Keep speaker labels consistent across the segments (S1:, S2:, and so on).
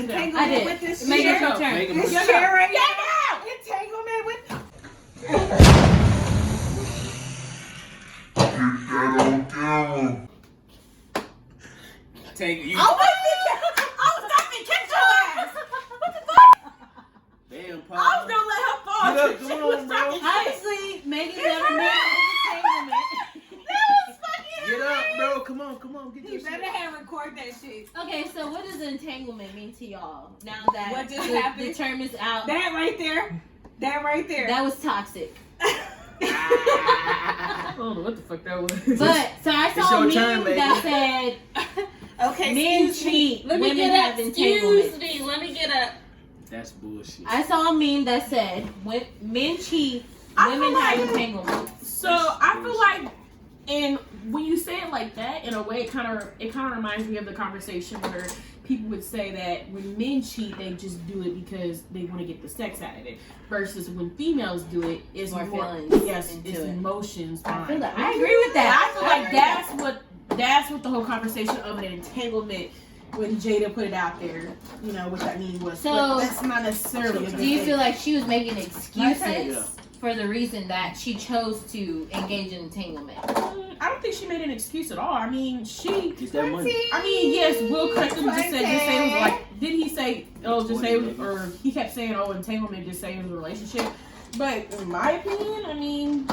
S1: Entanglement with this chair.
S2: This
S1: chair right now. Entanglement with.
S3: Take you.
S1: I was not gonna catch your ass. What the fuck?
S3: Damn, Pop.
S1: I was gonna let her fall.
S3: Get up,
S1: She
S3: come
S1: was
S3: on,
S1: trying
S3: bro.
S1: to-
S2: Honestly, Megan's never been in an entanglement.
S1: That was fucking
S3: Get up, bro. Come on. Get
S1: You
S3: your
S1: better
S3: shit.
S1: have record that shit.
S2: Okay, so what does entanglement mean to y'all? Now that
S1: What just
S2: the
S1: happened?
S2: term is out.
S1: That right there.
S2: That was toxic.
S4: I don't know what the fuck that was.
S2: But so I saw a
S3: your turn,
S2: meme that said
S1: Okay,
S2: men
S1: excuse me.
S2: cheat, women have entanglement.
S1: Let me get up.
S3: That's bullshit.
S2: I saw a meme that said when men cheat, women have entanglement.
S4: So I feel like, and when you say it like that, in a way, it kind of reminds me of the conversation where people would say that when men cheat, they just do it because they want to get the sex out of it. Versus when females do it, it's
S2: More
S4: more
S2: feelings
S4: yes,
S2: into
S4: it's
S2: it.
S4: emotions.
S2: I feel
S4: behind
S2: that.
S4: it.
S2: I agree with that.
S4: I feel like that's what the whole conversation of an entanglement when Jada put it out there, you know, what that mean was.
S2: So,
S4: but that's not necessarily.
S2: Do you feel like she was making excuses
S3: Yeah.
S2: for the reason that she chose to engage in entanglement?
S4: I don't think she made an excuse at all. I mean, she.
S3: Get that money.
S4: I mean, yes, Will Clinton just said it was like. Did he say? Oh, just say, or he kept saying, "Oh, entanglement." Just say it was a relationship. But in my opinion, I mean,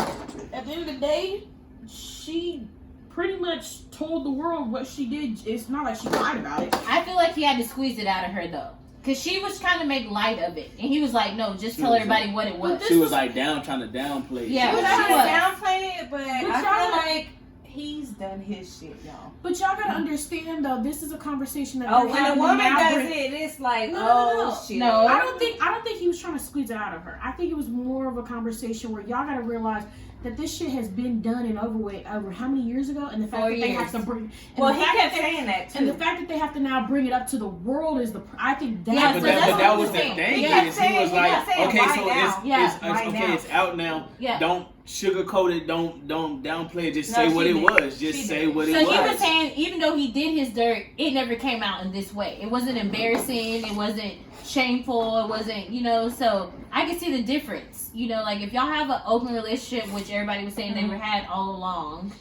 S4: at the end of the day, she pretty much told the world what she did. It's not like she lied about it.
S2: I feel like he had to squeeze it out of her though. Cause she was trying to make light of it. And he was like, no, just tell everybody what it was.
S3: She was like trying to downplay it.
S2: Yeah,
S1: She was
S2: she
S1: trying
S2: was.
S1: to downplay it, but I
S4: y'all-
S1: feel like he's done his shit, y'all.
S4: But y'all gotta understand though, this is a conversation that
S1: Oh,
S4: they're
S1: when a
S4: having
S1: woman
S4: now.
S1: does it, it's like,
S4: No.
S1: shit.
S2: No.
S4: I don't think he was trying to squeeze it out of her. I think it was more of a conversation where y'all gotta realize that this shit has been done and over with over how many years ago, and the fact
S2: 4
S4: that they have
S2: years.
S4: to bring.
S1: Well, he kept saying that too.
S4: And the fact that they have to now bring it up to the world is I think that.
S2: Yeah,
S3: But
S2: so
S3: that,
S2: that's
S3: but that
S2: what
S3: was
S2: I'm
S3: the
S2: saying.
S3: thing.
S1: He kept
S3: Is
S1: saying-
S3: he was
S1: he
S3: like,
S1: kept saying,
S3: okay,
S1: right
S3: so
S1: now.
S2: Yeah.
S1: Right now.
S3: it's out now.
S2: Yeah.
S3: Don't sugarcoat it. Don't downplay it. Just
S1: No,
S3: say
S1: she
S3: what it
S1: did.
S3: was. Just
S1: She
S3: say
S1: did.
S3: what
S2: So
S3: it
S2: he
S3: was.
S2: was saying, even though he did his dirt, it never came out in this way. It wasn't embarrassing. It wasn't shameful. It wasn't, so I can see the difference. Like if y'all have an open relationship, which everybody was saying they were had all along,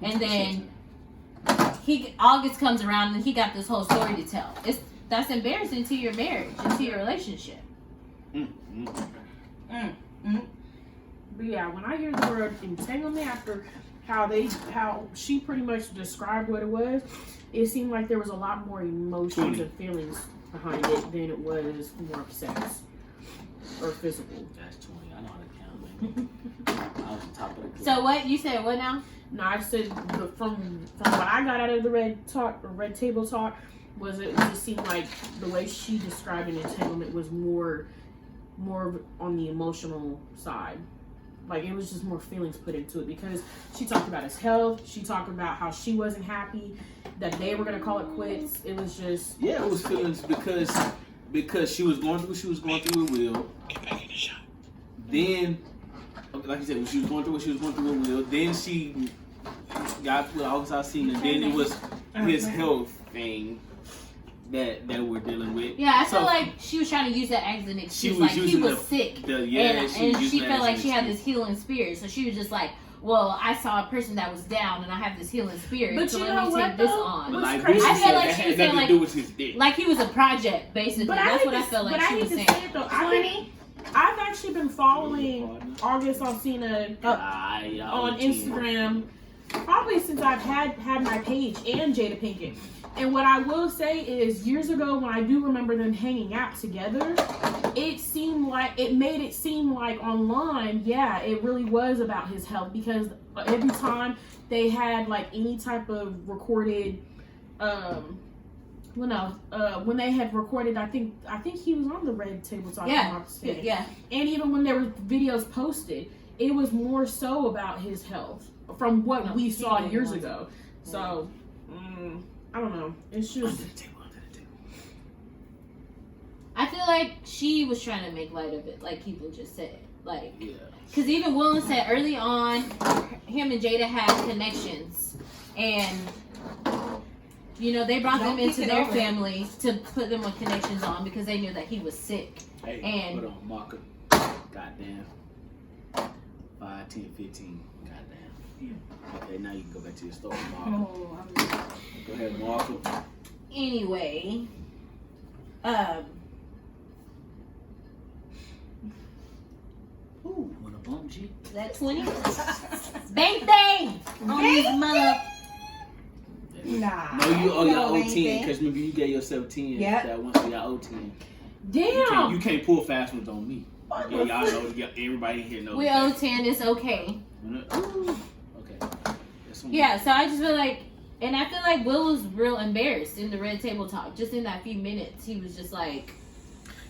S2: and then August comes around and he got this whole story to tell. That's embarrassing to your marriage and to your relationship.
S4: But yeah, when I hear the word entanglement after how she pretty much described what it was, it seemed like there was a lot more emotions and feelings behind it than it was more sex or physical.
S3: That's 20. I know how to count, man. I was on top of the.
S2: So what you said? What now?
S4: No, I said from what I got out of the red table talk was it just seemed like the way she described an entanglement was more on the emotional side. Like it was just more feelings put into it because she talked about his health. She talked about how she wasn't happy that they were gonna call it quits. It was just
S3: Yeah, it was feelings because she was going through what she was going through with Will. Then, like you said, when she was going through what she was going through with Will, then she got with August Alsina, and then it was his health thing that we're dealing with.
S2: Yeah, I feel like she was trying to use that as an excuse.
S3: She was
S2: like he
S3: using
S2: was sick, and she felt like she had this healing spirit. So she was just like, "Well, I saw a person that was down, and I have this healing spirit.
S4: But
S2: so
S4: you
S2: let
S4: know
S2: me
S4: what,
S2: take this
S4: though?
S2: on."
S3: But
S4: What's
S3: like
S4: crazy-
S3: Boosie
S2: I feel
S3: said,
S2: like
S3: that
S2: she
S3: had
S2: was
S3: nothing
S2: saying,
S3: to do with his dick.
S2: Like he was a project, basically.
S4: But
S2: That's what I
S4: hate
S2: felt
S4: to-
S2: like
S4: but
S2: she
S4: I
S2: was
S4: hate
S2: saying.
S4: to say it though. I've actually been following August Alsina on Instagram probably since I've had my page and Jada Pinkett. And what I will say is years ago when I do remember them hanging out together, it made it seem like online, yeah, it really was about his health because every time they had like any type of recorded when they had recorded, I think he was on the red table talking about it.
S2: Yeah.
S4: And even when there were videos posted, it was more so about his health from what we saw years ago. So, I don't know. It's just.
S2: I feel like she was trying to make light of it, like Keithan just said. Like,
S3: Yeah.
S2: because even Willen said early on, him and Jada had connections, and You know, they brought them
S1: Don't
S2: into
S1: kick it
S2: their
S1: over.
S2: family to put them with connections on because they knew that he was sick.
S3: Hey,
S2: And-
S3: hold on, Marker. Goddamn. 5, 10, 15. Goddamn. Okay, now you can go back to your story, Marker.
S1: Oh,
S3: Go ahead, Marker.
S2: Anyway,
S3: Ooh, wanna bump G?
S2: that 20? Bang bang! On his mother.
S1: Nah.
S3: No, you owe your
S1: No,
S3: owe
S1: ain't
S3: 10
S1: that.
S3: because remember you gave yourself 10.
S1: Yep.
S3: That once you got owe 10.
S4: Damn.
S3: You can't pull fast ones on me.
S4: What
S3: Yeah,
S4: the
S3: y'all
S4: fuck?
S3: know. Everybody here knows.
S2: We
S3: that.
S2: owe 10, it's okay.
S3: Okay. That's on
S2: Yeah, so I just feel like, and I feel like Will was real embarrassed in the Red Table Talk. Just in that few minutes, he was just like,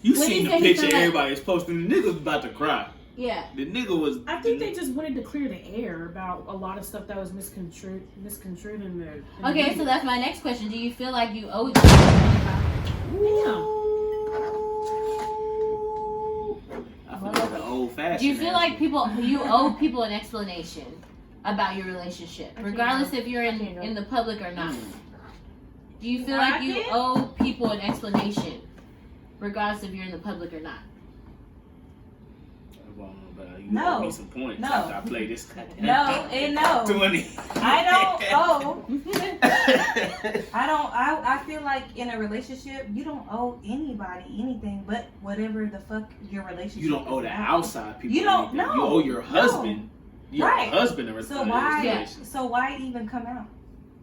S3: You
S2: When
S3: seen
S2: he
S3: the
S2: said he
S3: picture
S2: felt like-
S3: everybody's posting. The nigga was about to cry.
S2: yeah.
S3: The nigga was.
S4: I think they just wanted to clear the air about a lot of stuff that was misconstrued in the.
S2: Okay, so that's my next question. Do you feel like you owe it?
S3: I feel like the old fashioned.
S2: Do you feel like you owe people an explanation about your relationship, regardless if you're in the public or not? Do you feel like you owe people an explanation, regardless if you're in the public or not?
S1: No.
S3: Me some points
S1: No.
S3: after I play this.
S1: No, and no.
S3: 20.
S1: I don't owe. I feel like in a relationship, you don't owe anybody anything but whatever the fuck your relationship
S3: You don't owe
S1: is
S3: the
S1: about.
S3: outside people.
S1: You don't-
S3: anything.
S1: no,
S3: You owe your husband. Your
S1: Right.
S3: husband a
S1: So why?
S3: relationship.
S1: So why even come out?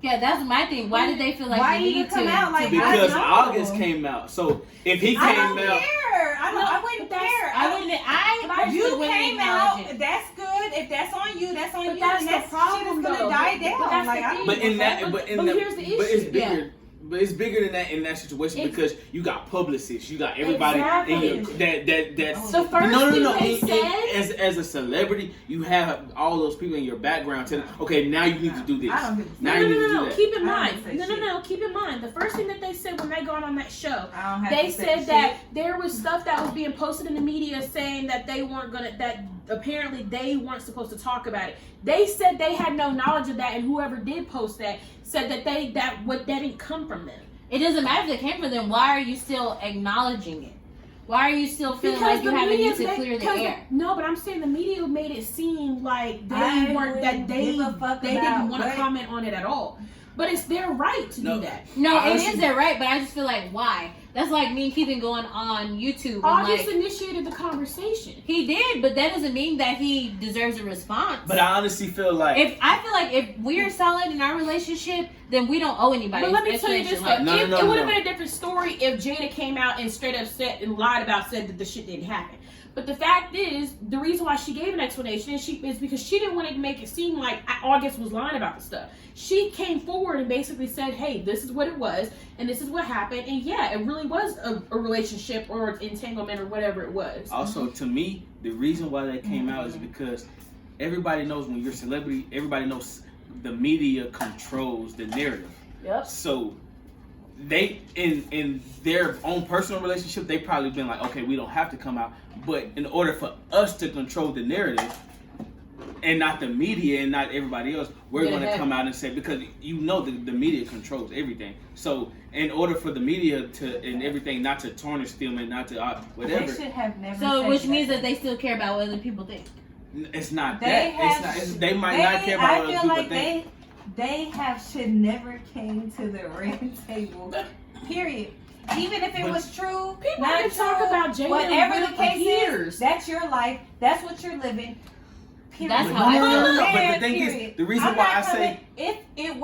S2: Yeah, that's my thing. Why did they feel like
S1: Why
S2: they
S1: even
S2: needed
S1: come
S2: to?
S1: out like-
S3: Because
S1: I know.
S3: August came out. So if he
S1: I
S3: came
S1: don't
S3: out.
S1: care. I wouldn't care.
S2: I wouldn't. I personally
S1: You
S2: wouldn't
S1: came
S2: acknowledge
S1: out.
S2: it.
S1: That's good. If that's on you, that's on
S4: But
S1: you.
S4: that's
S1: and
S4: the
S1: that
S4: problem,
S1: shit is gonna
S4: though.
S1: die
S4: But
S1: down.
S4: that's
S1: Like,
S4: the
S1: I
S4: thing.
S3: But in that,
S4: But-
S3: but in
S4: but
S3: the,
S4: here's the
S3: but it's
S4: issue.
S3: bigger.
S2: Yeah.
S3: But it's bigger than that in that situation
S2: It's-
S3: because you got publicists, you got everybody in your,
S4: Exactly.
S3: that's
S4: The first
S3: no,
S4: thing they said.
S3: as a celebrity, you have all those people in your background telling, okay, now you need to do this.
S1: I don't give a
S3: Now
S4: No,
S3: you
S4: no,
S3: need
S4: no,
S3: to
S4: no.
S3: do that.
S4: Keep in
S1: I
S4: mind.
S1: don't say
S4: No.
S1: shit.
S4: Keep in mind. The first thing that they said when they got on that show,
S1: I don't have
S4: they
S1: to say
S4: said
S1: shit.
S4: that there was stuff that was being posted in the media saying that they weren't gonna. That apparently they weren't supposed to talk about it. They said they had no knowledge of that, and whoever did post that said that that didn't come from them.
S2: It doesn't matter if it came from them. Why are you still acknowledging it? Why are you still feeling like you have a need to clear the air?
S4: No, but I'm saying the media made it seem like
S1: I
S4: they weren't that
S1: wouldn't
S4: they
S1: give a fuck
S4: they
S1: about
S4: didn't want to
S1: what-
S4: comment on it at all. But it's their right to
S3: No.
S4: do that.
S2: No,
S3: Honestly-
S2: it is their right, but I just feel like why? That's like me keeping going on YouTube. And
S4: August
S2: like,
S4: initiated the conversation.
S2: he did, but that doesn't mean that he deserves a response.
S3: But I honestly feel like
S2: If we're solid in our relationship, then we don't owe anybody.
S4: But let me tell you this though,
S2: explanation.
S3: No,
S4: it
S3: no,
S4: would have
S3: no.
S4: been a different story if Jada came out and straight up said and lied about said that the shit didn't happen. But the fact is, the reason why she gave an explanation is because she didn't want to make it seem like August was lying about the stuff. She came forward and basically said, hey, this is what it was, and this is what happened, and yeah, it really was a relationship or entanglement or whatever it was.
S3: also to me, the reason why that came out is because everybody knows when you're a celebrity, everybody knows the media controls the narrative.
S4: Yep.
S3: So they in their own personal relationship, they probably been like, okay, we don't have to come out. But in order for us to control the narrative and not the media and not everybody else, we're
S2: Yeah,
S3: going to
S2: that-
S3: come out and say, because you know the media controls everything. So in order for the media to and everything not to tarnish them and not to whatever,
S1: They should have never.
S2: So,
S1: said
S2: which
S1: that.
S2: means that they still care about what other people think.
S3: it's not
S1: They
S3: that.
S1: have.
S3: They might not care about
S1: I
S3: what
S1: feel
S3: other people
S1: like
S3: think.
S1: they have should never came to the red table. Period. Even if it
S3: But-
S1: was true,
S4: People
S1: not
S4: can talk
S1: true,
S4: about Jada
S1: whatever
S4: and
S1: the
S4: Will for
S1: case
S4: years.
S1: is, that's your life. That's what you're living. Period.
S2: That's
S3: But
S2: how I feel.
S3: But the thing
S1: Period.
S3: is, the reason
S1: I'm
S3: why
S1: not
S3: I say,
S1: coming- if it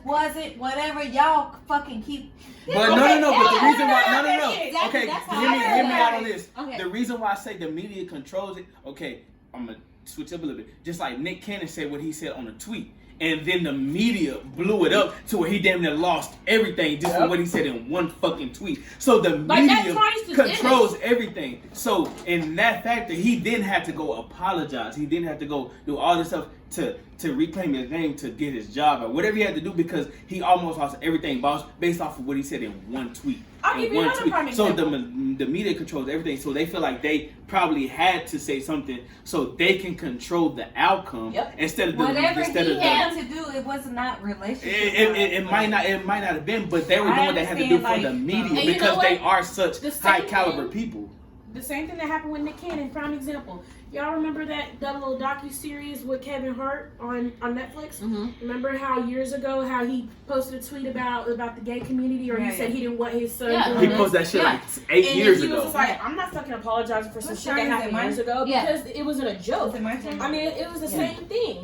S1: wasn't, whatever, y'all fucking keep.
S3: but no. But the reason why, no.
S2: Exactly,
S3: Okay,
S2: that's how
S3: hear me
S2: I feel
S3: out
S2: about
S3: on
S2: it.
S3: this.
S2: Okay.
S3: The reason why I say the media controls it. Okay, I'm gonna switch up a little bit. Just like Nick Cannon said what he said on a tweet. And then the media blew it up to where he damn near lost everything just from what he said in one fucking tweet. So the
S4: Like, that
S3: media
S4: tarnished his
S3: controls everything. So in that factor, he didn't have to go apologize. He didn't have to go do all this stuff. to reclaim his name, to get his job, or whatever he had to do, because he almost lost everything based off of what he said in one tweet.
S4: I'll give you another prime
S3: So
S4: example.
S3: the media controls everything, so they feel like they probably had to say something so they can control the outcome instead of
S1: whatever
S3: instead
S1: he
S3: of
S1: had to do. It was not relationship.
S3: it might not have been, but they were doing what they had to do for the media
S4: And you
S3: because
S4: know
S3: they
S4: what?
S3: are such
S4: The same
S3: high caliber
S4: thing-
S3: people.
S4: The same thing that happened with Nick Cannon, prime example. Y'all remember that little docu-series with Kevin Hart on Netflix?
S2: Mm-hmm.
S4: Remember how years ago how he posted a tweet about the gay community, or he said he didn't want his son doing
S3: He
S4: this?
S3: posted that shit like
S4: And
S3: 8 years
S4: he
S3: ago.
S4: was just like, I'm not fucking apologizing for some
S1: What
S4: shit
S1: time
S4: that
S1: is it,
S4: happened
S1: mine?
S4: years ago because it wasn't a joke.
S1: Is it my turn?
S4: I mean, it was the same thing.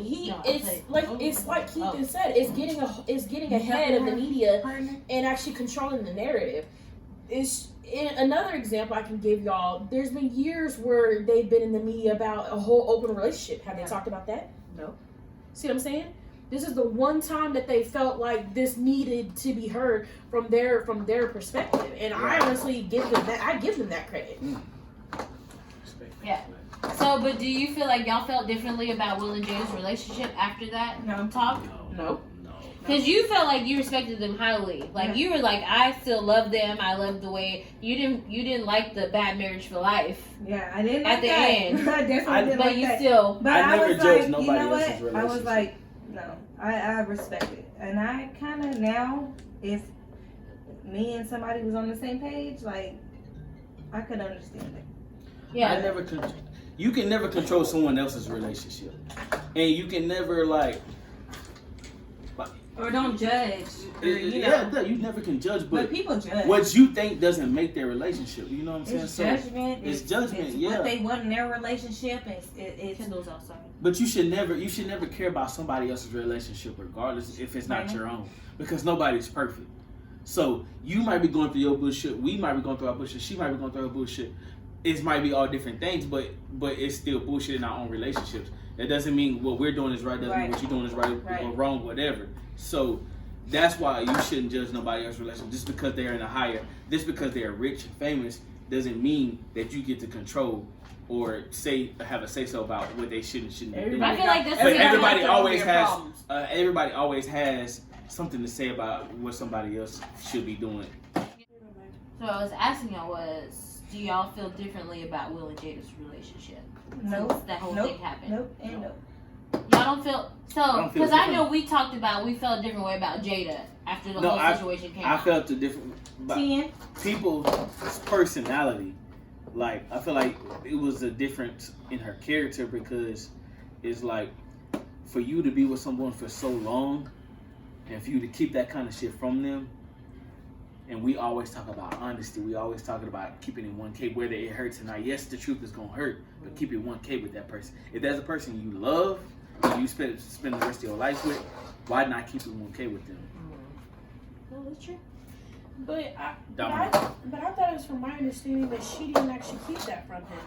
S4: It's like Keith said, it's getting ahead of the media and actually controlling the narrative. Another example I can give y'all, there's been years where they've been in the media about a whole open relationship. Have they talked about that? No. See what I'm saying? This is the one time that they felt like this needed to be heard from their perspective. And I honestly give them that. I give them that credit.
S2: Yeah. So, but do you feel like y'all felt differently about Will and Jada's relationship after that talk?
S4: No.
S2: Because you felt like you respected them highly. Like you were like, I still love them. I love the way you didn't like the bad marriage for life.
S1: Yeah, I didn't
S2: At
S1: like
S2: the
S1: that.
S2: end.
S1: I definitely didn't
S2: But
S1: like
S2: you
S1: that.
S2: still.
S1: But
S3: I
S1: I
S3: never
S1: was
S3: judged
S1: like,
S3: nobody
S1: you know
S3: else's
S1: what? I was
S3: relationship.
S1: like, no, I respect it, and I kind of now, if me and somebody was on the same page, like I could understand it.
S2: Yeah.
S3: You can never control someone else's relationship, and you can never
S1: Or don't judge. Or, you know.
S3: you never can judge,
S1: But people judge.
S3: what you think doesn't make their relationship. You know what I'm saying?
S1: It's
S3: So,
S1: judgment.
S3: it's judgment,
S1: It's
S3: yeah.
S1: what they want in their relationship. It's
S2: Kindles outside.
S3: but you should never care about somebody else's relationship, regardless if it's not your own, because nobody's perfect. So you might be going through your bullshit. We might be going through our bullshit. She might be going through her bullshit. It might be all different things, but it's still bullshit in our own relationships. That doesn't mean what we're doing is right. Doesn't mean what you're doing is right or wrong, whatever. So that's why you shouldn't judge nobody else's relationship just because they're in a higher. Just because they're rich and famous doesn't mean that you get to control or have a say so about what they should and shouldn't be doing.
S2: I feel like that's
S3: But
S2: everybody
S3: everybody always has something to say about what somebody else should be doing.
S2: So I was asking y'all do y'all feel differently about Will and Jada's relationship?
S1: Nope.
S2: Since that whole thing happened.
S1: Nope. And nope.
S2: Y'all don't feel
S3: don't feel
S2: because I
S3: different.
S2: know we felt a different way about Jada after the whole situation came
S3: I
S2: out.
S3: felt a different. But
S1: 10.
S3: people's personality, like I feel like it was a difference in her character, because it's like for you to be with someone for so long and for you to keep that kind of shit from them. And we always talk about honesty. We always talking about keeping it 1K, whether it hurts or not. Yes, the truth is gonna hurt, but keep it 1K with that person. If that's a person you love and you spend the rest of your life with, why not keep it 1K with them?
S4: Well, that's true. But I
S3: Dominic.
S4: thought it was from my understanding that she didn't actually keep that from him.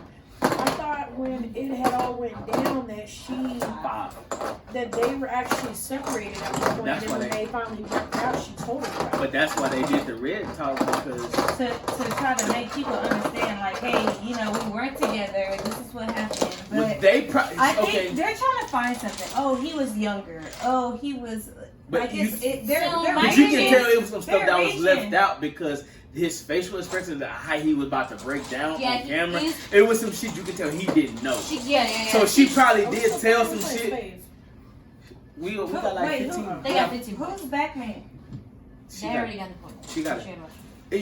S4: I thought when it had all went down that they were actually separated at one point.
S3: That's
S4: And
S3: why
S4: then when they finally worked out, she told him about it.
S3: But that's why they did the red talk, because
S1: To try to make people understand, like, hey, you know, we weren't together. This is what happened. But
S3: they probably
S1: I think they're trying to find something. Oh, he was younger. Oh, he was.
S3: But
S1: I guess
S3: you-
S1: they're
S3: But you can tell it was some stuff
S1: they're
S3: that was left
S1: Asian.
S3: out, because his facial expression, how he was about to break down
S2: Yeah,
S3: on
S2: he
S3: camera,
S2: is-
S3: it was some shit you could tell he didn't know.
S2: Yeah.
S3: So she probably
S4: Oh,
S3: did
S4: so
S3: tell
S4: what's
S3: some
S4: his
S3: shit.
S4: face?
S3: We got like
S1: Wait,
S3: 15.
S2: They got 15
S1: Who's Batman?
S3: She
S2: They
S3: got-
S2: already got the point.
S3: she got it.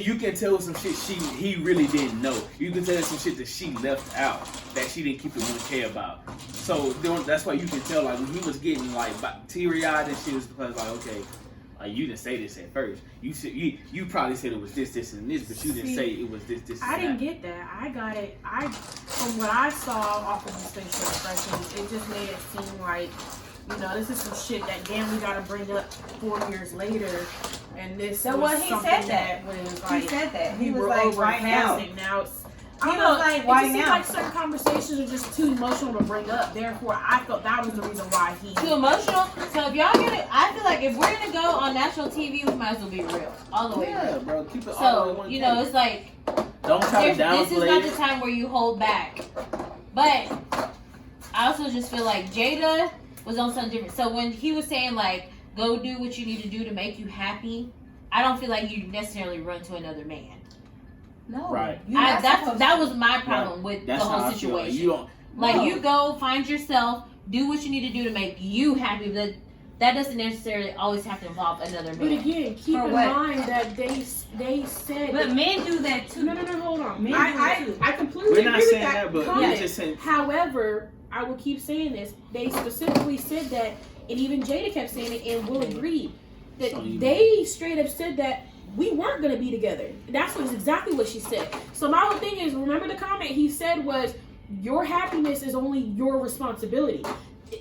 S3: You can tell some shit he really didn't know. You can tell some shit that she left out that she didn't keep it 1K about. So that's why you can tell, like, when he was getting like teary-eyed and shit, was because like, okay, you didn't say this at first. You probably said it was this, and this, but you didn't say it was this.
S4: I
S3: and
S4: didn't
S3: that.
S4: get that. I got it. From what I saw off of his facial expressions, it just made it seem like, you know, this is some shit that damn we gotta bring up 4 years later, and this.
S1: So
S4: was
S1: what he
S4: something
S1: said that.
S4: was like
S1: He said that. He
S4: we
S1: was
S4: were
S1: like,
S4: over
S1: why now?
S4: discussing. Now it's.
S1: He
S4: I don't
S1: was
S4: know,
S1: like,
S4: it
S1: why
S4: just seems
S1: now?
S4: like certain conversations are just too emotional to bring up. Therefore, I felt that was the reason why he.
S2: Too emotional. So if y'all get it, I feel like if we're gonna go on national TV, we might as well be real, all the way
S3: Yeah,
S2: real.
S3: bro, keep it all the way
S2: So
S3: 1K.
S2: you know, it's like
S3: Don't try to
S2: this is not the
S3: downplay.
S2: time where you hold back. But I also just feel like Jada was on something different. So when he was saying like, go do what you need to do to make you happy, I don't feel like you necessarily run to another man.
S1: No.
S3: Right.
S2: That was my problem with
S3: That's
S2: the
S3: how
S2: whole
S3: I feel.
S2: situation.
S3: You don't.
S2: Like, you go find yourself, do what you need to do to make you happy. But that doesn't necessarily always have to involve another man.
S4: But again, keep in mind that they said.
S1: But men do that too.
S4: No, hold on.
S1: Men
S4: I completely
S3: We're not
S4: agree with
S3: saying
S4: that
S3: that, but
S4: comment.
S3: we're just saying.
S4: However, I will keep saying this. They specifically said that, and even Jada kept saying it, and Will agreed that they straight up said that we weren't going to be together. That's exactly what she said. So my whole thing is, remember the comment he said was, your happiness is only your responsibility.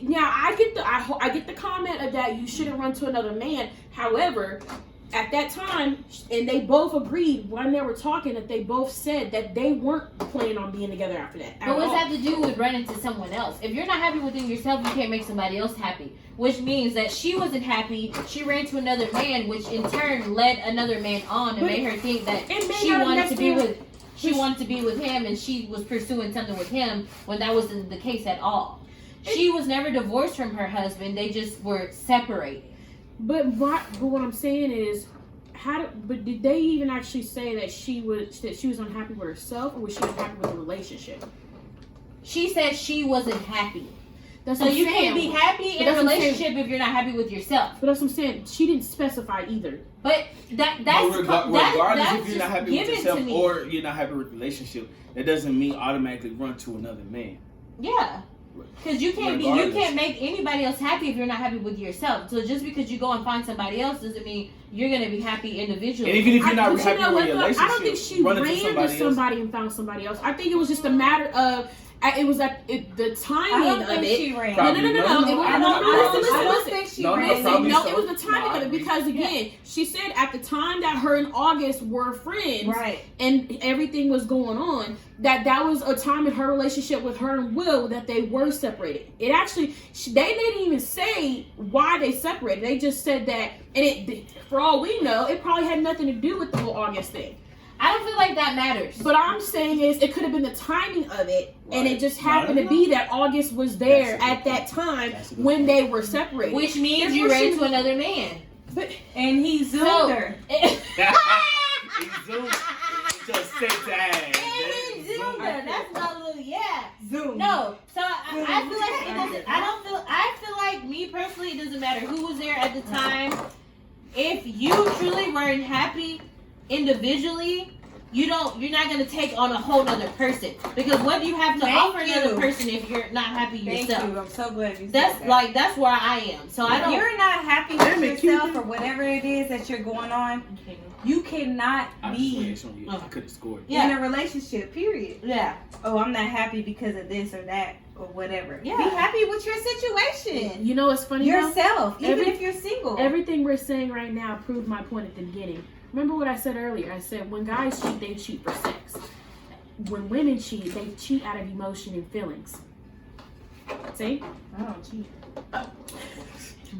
S4: Now I get the comment of that you shouldn't run to another man. However, at that time, and they both agreed when they were talking that they both said that they weren't planning on being together after that.
S2: But what's that to do with running to someone else? If you're not happy within yourself, you can't make somebody else happy. Which means that she wasn't happy. She ran to another man, which in turn led another man on and made her think that she wanted to be with. She wanted to be with him, and she was pursuing something with him when that wasn't the case at all. She was never divorced from her husband. They just were separated.
S4: But what I'm saying is, but did they even actually say that she was unhappy with herself, or was she unhappy with the relationship?
S2: She said she wasn't happy.
S4: That's
S2: so you can't be happy in a relationship if you're not happy with yourself.
S4: But that's what I'm saying. She didn't specify either.
S2: But that's
S3: regardless if you're not happy with
S2: given
S3: yourself or you're not happy with the relationship, that doesn't mean automatically run to another man.
S2: Yeah. Because you can't make anybody else happy if you're not happy with yourself. So just because you go and find somebody else doesn't mean you're gonna be happy individually.
S3: And even if you're not happy with your relationship,
S4: I don't think she ran to somebody and found somebody else. I think it was just a matter of it was at the timing
S1: I don't
S4: of
S1: think
S4: it.
S1: she ran.
S4: No.
S1: I don't think she ran.
S4: No, it was the timing of it because again, she said at the time that her and August were friends,
S1: right,
S4: and everything was going on, that was a time in her relationship with her and Will that they were separated. It actually, they didn't even say why they separated. They just said that, and for all we know, it probably had nothing to do with the whole August thing.
S2: I don't feel like that matters.
S4: But I'm saying is it could have been the timing of it, and it just happened to be that August was there at that time when they were separated.
S2: Which means you ran to another man.
S1: And he zoomed her.
S3: He zoomed just six ass.
S2: And he zoomed her. That's my little
S1: zoom.
S2: No, so I feel like it doesn't. I feel like me personally, it doesn't matter who was there at the time. If you truly weren't happy individually, you're not going to take on a whole other person, because what do you have to offer another person if you're not happy yourself?
S1: Thank you. I'm so glad you said
S2: that. That's where I am. So
S1: if you're not happy with yourself or whatever it is that you're going on, you cannot be
S3: I could have scored.
S1: in a relationship, period.
S2: Yeah.
S1: Oh, I'm not happy because of this or that or whatever.
S2: Yeah.
S1: Be happy with your situation.
S4: You know what's funny?
S1: Yourself, even if you're single.
S4: Everything we're saying right now proved my point at the beginning. Remember what I said earlier? I said when guys cheat, they cheat for sex. When women cheat, they cheat out of emotion and feelings. See?
S1: I don't cheat.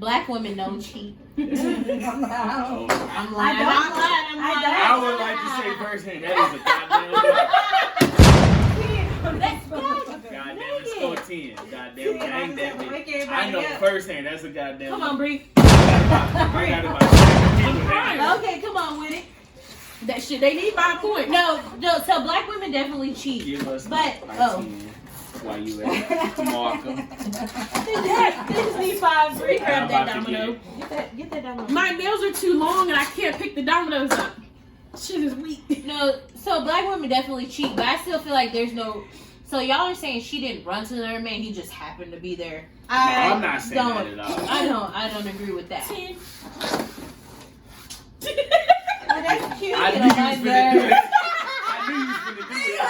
S2: Black women don't cheat.
S1: I'm lying.
S2: I'm lying.
S3: I would like to say firsthand, that is a goddamn
S2: Let's go.
S3: goddamn, it's 14. Goddamn, I ain't that
S1: Wake
S3: big.
S1: everybody
S3: I know
S1: up.
S3: firsthand, that's a goddamn.
S2: Come on, Bree.
S3: I got about
S2: Okay, come on with it.
S4: That shit, they need 5 points.
S2: No. So black women definitely cheat.
S3: Give us
S2: But
S3: why you at Markham?
S2: They just need 5. Bree, grab that domino. Get that domino.
S4: My nails are too long and I can't pick the dominoes up. Shit is weak.
S2: No, so black women definitely cheat, but I still feel like there's no. So y'all are saying she didn't run to another man; he just happened to be there.
S3: I'm not saying that at all.
S2: I don't agree with that.
S1: Oh, that's cute.
S3: I knew you was gonna do it. I knew you was gonna do it.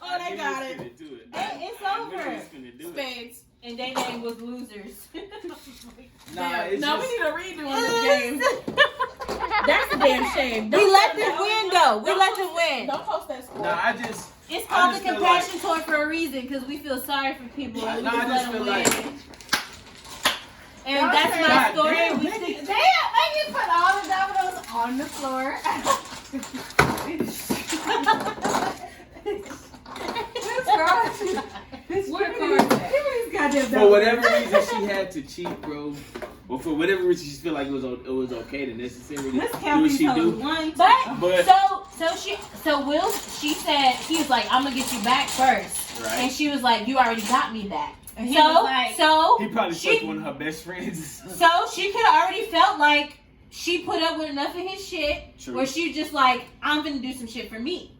S2: Oh, they got it. It's over.
S4: Spades.
S2: And they name was losers.
S3: Nah, it's
S4: No,
S3: just,
S4: we need a redo on this game. That's a damn shame.
S2: We let them win, though. We let them win.
S4: Don't post that score.
S3: nah, I just.
S2: It's called the
S3: feel
S2: compassion tour for a reason, because we feel sorry for people.
S3: Nah,
S2: We
S3: I
S2: just
S3: just
S2: let
S3: feel
S2: them
S3: like.
S2: win. And that's my
S3: God
S2: story.
S3: damn,
S2: We
S3: Becky.
S2: stick.
S1: Damn, you put all the dominoes on the floor. What's wrong?
S4: What cards at?
S1: He's got
S3: for whatever reason she had to cheat, bro. Or for whatever reason she feel like it was okay to necessarily do what she do.
S2: But Will, she said he was like, I'm gonna get you back first,
S3: right?
S2: And she was like, you already got me back. And he
S3: he probably fucked one of her best friends.
S2: So she could have already felt like she put up with enough of his shit. True. Where she just like, I'm gonna do some shit for me.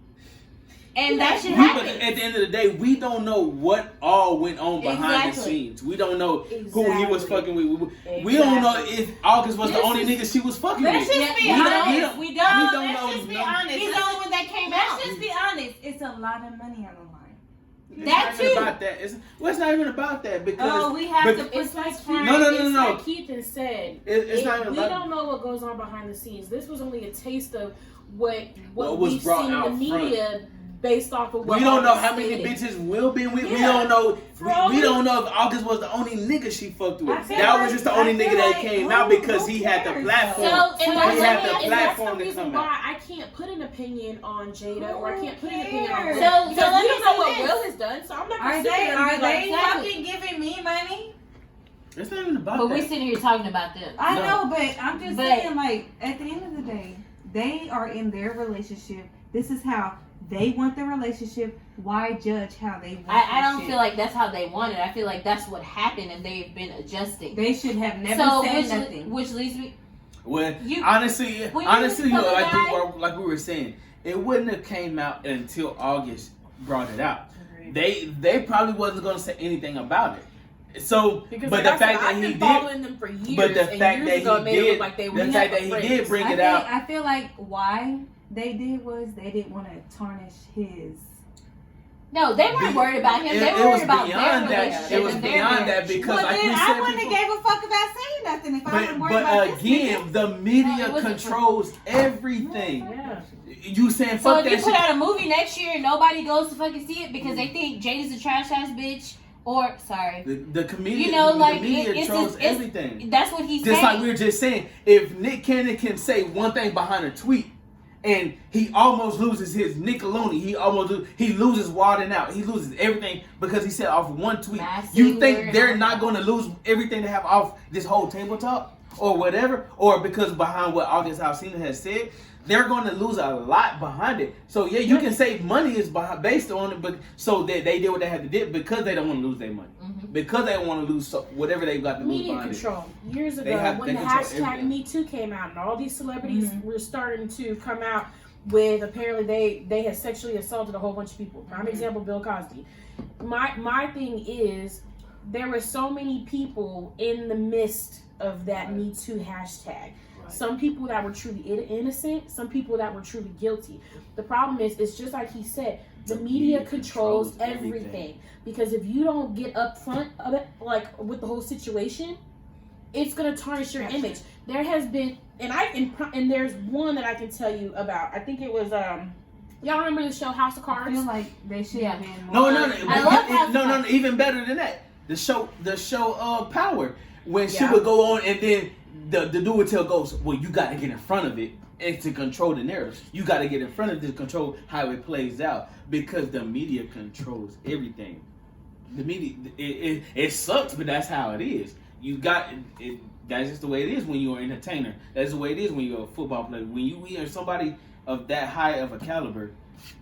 S2: And that shit happened.
S3: At the end of the day, we don't know what all went on behind the scenes. We don't know who he was fucking with. We don't know if August was the only nigga she was fucking with.
S1: Let's just be honest.
S2: We don't know.
S1: Let's just be honest.
S2: He's the only one that came out.
S1: Let's just be honest. It's a lot of money on the line.
S2: That too.
S3: About that. It's not even about that because
S1: we have to put like
S4: like Keithan said.
S3: It's not even
S4: we
S3: about.
S4: don't know what goes on behind the scenes. This was only a taste of what
S3: was
S4: we've
S3: brought
S4: seen in
S3: out
S4: the media. Based off of what
S3: we don't know
S4: August
S3: how many
S4: stated.
S3: bitches Will been with. We don't know. We don't know if August was the only nigga she fucked with. That was just the only nigga that came out because he had the platform.
S4: And
S3: he
S4: that's the reason why I can't put an opinion on Jada or I can't put an opinion on Will.
S2: So
S4: we don't know what Will has done. So I'm not gonna sit there and
S1: Are they fucking giving me money?
S3: It's not even about
S2: that. But
S3: we're
S2: sitting here talking about them.
S1: I know, but I'm just saying, like, at the end of the day, they are in their relationship. This is how they want the relationship. Why judge how they want
S2: I don't feel like that's how they want it. I feel like that's what happened and they've been adjusting.
S1: They should have never said nothing.
S2: Which leads me...
S3: Well, honestly, like we were saying, it wouldn't have came out until August brought it out. They probably wasn't going to say anything about it. So,
S4: because
S3: but the fact that he did,
S4: them for years,
S3: but the fact that he did bring it out.
S1: I feel like why they did was they didn't want to tarnish his.
S2: No, they weren't worried about him. They were worried about their relationship.
S3: It was beyond that because, like we said,
S1: I wouldn't have gave a fuck about saying nothing if I wasn't worried about this.
S3: But again, the media controls everything.
S4: Yeah.
S3: You saying fuck
S2: so
S3: that shit?
S2: So if you put out a movie next year and nobody goes to fucking see it because they think Jada's a trash ass bitch. Or the comedian, you know, like
S3: the media controls everything.
S2: That's what he's
S3: just
S2: saying.
S3: Like we were just saying, if Nick Cannon can say one thing behind a tweet, and he almost loses his Nickelodeon, he loses Wildin' Out, he loses everything because he said off one tweet. You think they're not going to lose everything they have off this whole table talk or whatever, or because behind what August Alsina has said? They're going to lose a lot behind it. So yeah, you can say money is based on it, but so they did what they had to do because they don't want to lose their money, because they don't want to lose whatever they've got to lose
S4: media
S3: behind
S4: control.
S3: it.
S4: Years ago, when the hashtag Me Too came out, and all these celebrities were starting to come out with apparently they had sexually assaulted a whole bunch of people. Prime example, Bill Cosby. My thing is there were so many people in the midst of that Me Too hashtag. Some people that were truly innocent, some people that were truly guilty. The problem is, it's just like he said, the media controls everything. Because if you don't get up front of it, like with the whole situation, it's gonna tarnish your image. There has been, and there's one that I can tell you about. I think it was y'all remember the show House of Cards?
S1: I feel like they should have been
S3: more.
S2: No,
S3: even better than that. The show Power, when she would go on and then the dude would tell Ghost, well, you got to get in front of it and to control the narrative. You got to get in front of it to control how it plays out because the media controls everything. The media, it sucks, but that's how it is. You got it. That's just the way it is when you're an entertainer. That's the way it is when you're a football player. When you are somebody of that high of a caliber,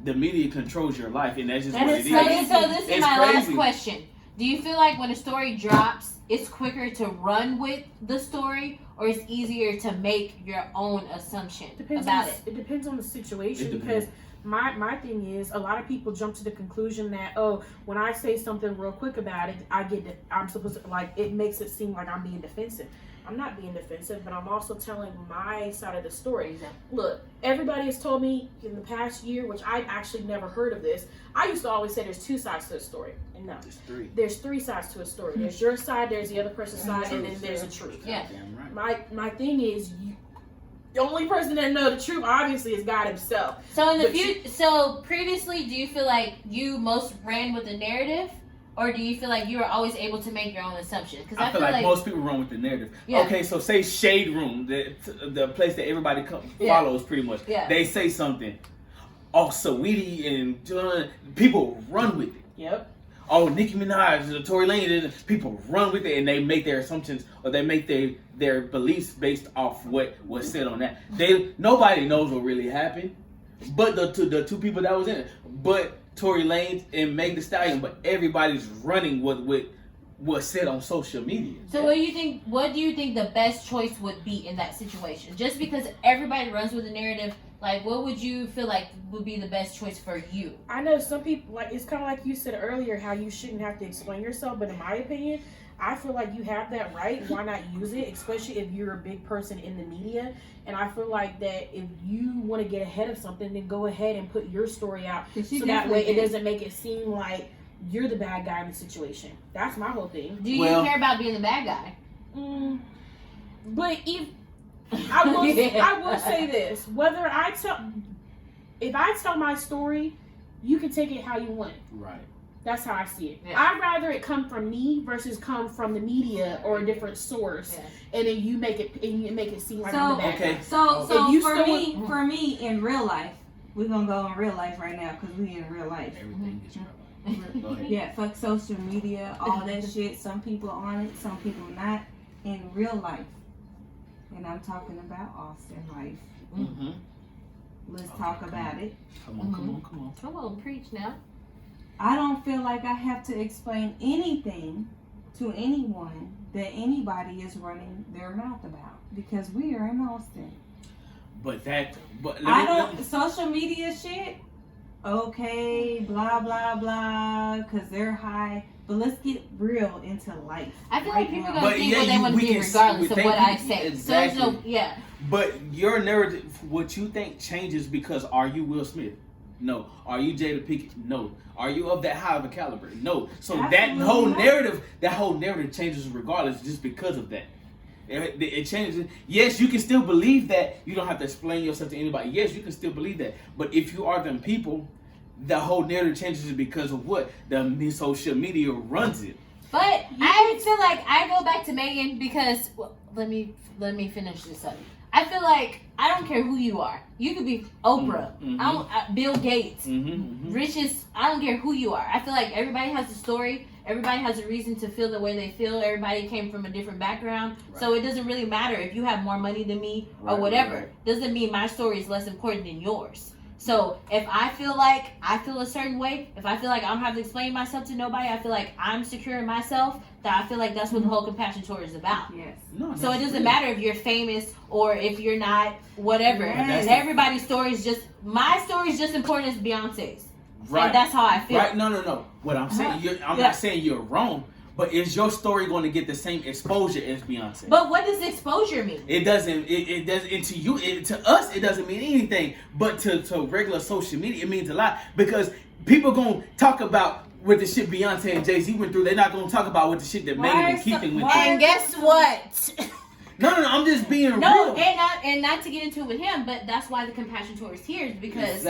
S3: the media controls your life, and that's just what it is.
S2: So this is my last question. Do you feel like when a story drops, it's quicker to run with the story, or it's easier to make your own assumption about it?
S4: It depends on the situation, because my thing is, a lot of people jump to the conclusion that, oh, when I say something real quick about it, I'm supposed to, like, it makes it seem like I'm being defensive. I'm not being defensive, but I'm also telling my side of the story. Look, everybody has told me in the past year, which I've actually never heard of this. I used to always say there's two sides to a story. And no, there's three sides to a story. There's your side, there's the other person's side, and then there's the truth.
S2: Yeah.
S4: My thing is, the only person that knows the truth, obviously, is God himself.
S2: So in the future, so previously, do you feel like you most ran with the narrative? Or do you feel like you were always able to make your own assumptions? Because
S3: I feel like most people run with the narrative. Yeah. Okay, so say Shade Room, the place that everybody follows pretty much. Yeah. They say something. Oh, Saweetie and John, people run with it.
S4: Yep.
S3: oh, Nicki Minaj, or Tory Lanez, people run with it and they make their assumptions or they make their beliefs based off what was said on that. Nobody knows what really happened, but the two people that was in it, but Tory Lanez and Meg Thee Stallion, but everybody's running with was said on social media.
S2: So what do you think? What do you think the best choice would be in that situation? Just because everybody runs with the narrative, like what would you feel like would be the best choice for you?
S4: I know some people, like, it's kind of like you said earlier, how you shouldn't have to explain yourself, but in my opinion, I feel like you have that right. Why not use it, especially if you're a big person in the media? And I feel like that if you want to get ahead of something, then go ahead and put your story out, so that way it doesn't make it seem like you're the bad guy in the situation. That's my whole thing.
S2: Do you care about being the bad guy?
S4: But if I will say this: if I tell my story, you can take it how you want.
S3: Right.
S4: That's how I see it.
S2: Yeah.
S4: I'd rather it come from me versus come from the media or a different source, and then you make it seem like I'm the bad guy.
S1: So for me in real life, we're gonna go in real life right now because we in real life.
S3: Everything is
S1: Go ahead. Yeah, fuck social media, all that shit. Some people on it, some people not. In real life, and I'm talking about Austin life.
S3: Mm-hmm.
S1: Let's talk about it.
S3: Come on.
S2: Come on, preach now.
S1: I don't feel like I have to explain anything to anyone that anybody is running their mouth about because we are in Austin. Social media shit. Okay, blah blah blah, because they're high. But let's get real into life.
S2: I feel like people are gonna think what they want to be regardless of what I say.
S3: Exactly.
S2: So
S3: But your narrative, what you think changes because are you Will Smith? No. Are you Jada Pinkett? No. Are you of that high of a caliber? No. So
S1: Absolutely
S3: that whole narrative changes regardless just because of that. It changes. Yes, you can still believe that. You don't have to explain yourself to anybody. Yes, you can still believe that. But if you are them people, the whole narrative changes because of what? The social media runs it.
S2: But I feel like I go back to Megan because let me finish this up. I feel like I don't care who you are. You could be Oprah, Bill Gates, richest. I don't care who you are. I feel like everybody has a story. Everybody has a reason to feel the way they feel. Everybody came from a different background. Right. So it doesn't really matter if you have more money than me or whatever. Right. Doesn't mean my story is less important than yours. So if I feel like I feel a certain way, if I feel like I don't have to explain myself to nobody, I feel like I'm secure in myself, that I feel like that's what the whole compassion tour is about.
S1: Yes.
S2: No, so it doesn't matter if you're famous or if you're not, whatever. Yes. And everybody's story is just, my story is just important as Beyonce's. Right. And that's how I feel.
S3: Right. No. What I'm saying, I'm not saying you're wrong, but is your story going to get the same exposure as Beyonce?
S2: But what does exposure mean?
S3: It doesn't. It doesn't. And to you, to us, it doesn't mean anything. But to regular social media, it means a lot because people gonna talk about what the shit Beyonce and Jay-Z went through. They're not gonna talk about what the shit that Megan and Keith went through.
S2: And guess what?
S3: No, I'm just being real.
S2: And not to get into it with him, but that's why the compassion tour is here, is because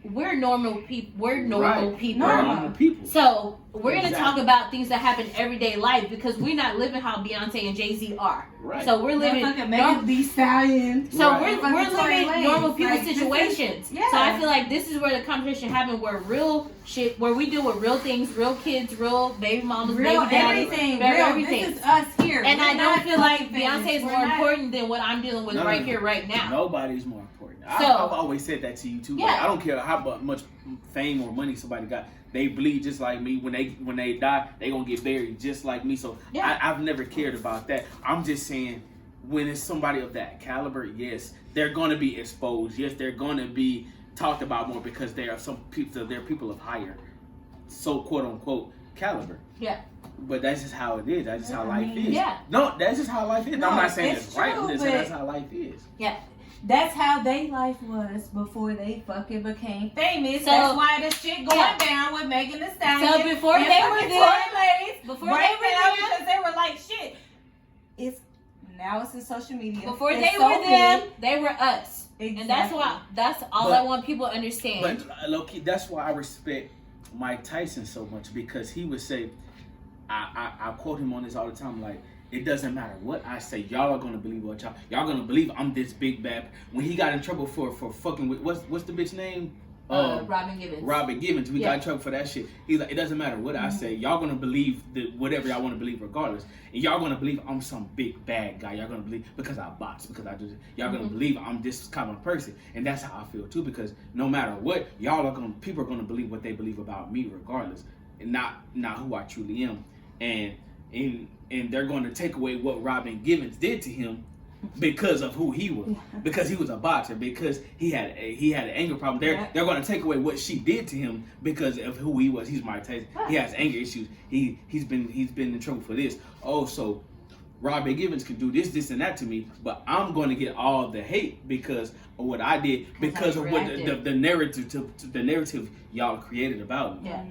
S2: we're normal people. We're normal people.
S3: We're normal people.
S2: So we're gonna talk about things that happen everyday life because we're not living how Beyonce and Jay-Z are.
S3: Right.
S2: So we're living
S1: Meg Thee Stallion.
S2: So we're living normal people situations. Yeah. So I feel like this is where the conversation happens, where real shit, where we deal with real things, real kids, real baby mamas,
S1: real
S2: baby daddies, everything.
S1: This is us here.
S2: And I don't feel like Beyonce is more important than what I'm dealing with here, right now.
S3: Nobody's more important. I've always said that to you too.
S2: Yeah.
S3: Like, I don't care how much fame or money somebody got. They bleed just like me. When they die, they gonna get buried just like me. So I've never cared about that. I'm just saying, when it's somebody of that caliber, yes, they're gonna be exposed. Yes, they're gonna be talked about more because they are some people. They're people of higher, so quote unquote caliber.
S2: Yeah.
S3: But that's just how it is. That's just how life is.
S2: Yeah.
S3: No, that's just how life is.
S1: No,
S3: I'm not saying it's right. I'm just saying
S1: but
S3: that's how life is.
S2: Yeah.
S1: That's how their life was before they fucking became famous.
S2: So,
S1: that's why the shit going down with Megan Thee Stallion.
S2: So before they were there,
S1: because they were like shit. Now it's in social media.
S2: Before they were them, they were us.
S1: Exactly.
S2: And that's all I want people to understand.
S3: But low-key, that's why I respect Mike Tyson so much, because he would say, I quote him on this all the time, like, it doesn't matter what I say, y'all are gonna believe y'all gonna believe I'm this big bad. When he got in trouble for fucking with what's the bitch name?
S2: Robin Givens.
S3: Robin Givens, we
S2: Yeah.
S3: got in trouble for that shit. He's like, it doesn't matter what I say. Y'all gonna believe whatever y'all want to believe, regardless. And y'all gonna believe I'm some big bad guy. Y'all gonna believe because I box, because I do this. Y'all gonna believe I'm this kind of person, and that's how I feel too. Because no matter what, people are gonna believe what they believe about me, regardless, and not who I truly am. And they're going to take away what Robin Givens did to him because of who he was, because he was a boxer, because he had an anger problem. They're going to take away what she did to him because of who he was. He's Mike Tyson. He has anger issues. He's been in trouble for this. Oh, so Robin Givens could do this, and that to me, but I'm going to get all the hate because of what I did, because of what the narrative y'all created about me.
S2: Yeah.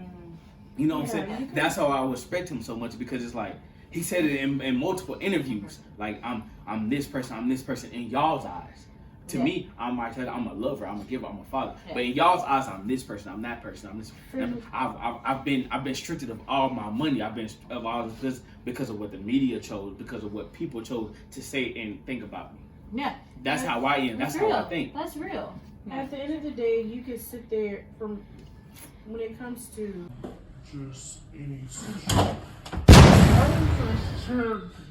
S3: You know what I'm saying? That's how I respect him so much, because it's like he said it in multiple interviews. Like I'm this person in y'all's eyes. To me, I'm Mike Tyson. I'm a lover. I'm a giver. I'm a father. Yeah. But in y'all's eyes, I'm this person. I'm that person. I'm this. I've been stripped of all my money. I've been of all this because of what the media chose, because of what people chose to say and think about me.
S2: Yeah.
S3: That's how I am. That's how I think.
S2: That's real.
S4: At the end of the day, you can sit there when it comes to just any situation.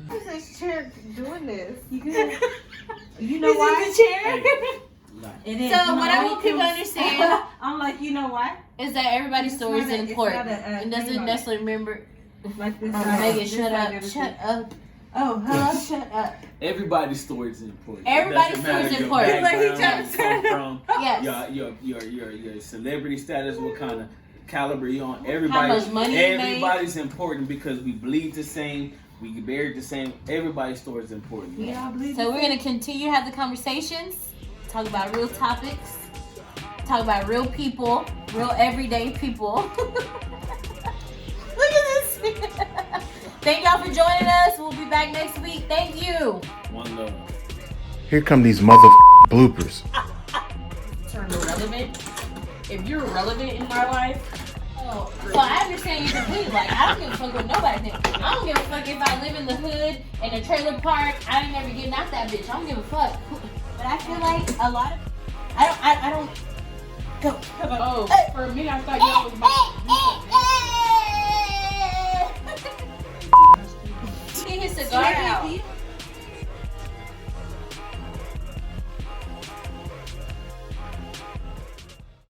S1: Who's this chair doing this? You know
S4: Is
S1: why?
S4: it the chair?
S1: It is.
S2: So what I want people to understand
S1: I'm like, you know why?
S2: is that everybody's
S1: It's
S2: story is
S1: not a-
S2: important.
S1: it's not a,
S2: It doesn't
S1: thing
S2: necessarily remember.
S1: Like this.
S2: Megan,
S1: this
S2: shut
S1: I
S2: up.
S1: gotta
S2: Shut
S1: see.
S2: up.
S1: Oh, huh? Shut up.
S3: Everybody's story is important.
S2: Everybody's
S3: It doesn't matter
S2: story is
S3: your
S2: important.
S1: Like he
S3: background,
S1: just
S3: where you come from,
S2: Yes.
S3: your celebrity status, what kind of caliber you on.
S2: How much money you make.
S3: Everybody's important because we bleed the same, we get buried the same. Everybody's story is important.
S1: Yeah, I believe
S2: So we're gonna continue to have the conversations, talk about real topics, talk about real people, real everyday people. Look at this. Thank y'all for joining us. We'll be back next week. Thank you.
S3: One love.
S5: Here come these mother bloopers.
S4: Turn irrelevant. If you're irrelevant in my life,
S2: Oh, so I understand you completely. Like, I don't give a fuck what nobody thinks. I don't give a fuck if I live in the hood, in a trailer park. I ain't never getting out that bitch. I don't give a fuck. But I feel like a lot of, I don't. Go.
S4: oh, for a minute I thought y'all was about to do something.
S2: Get his cigar out.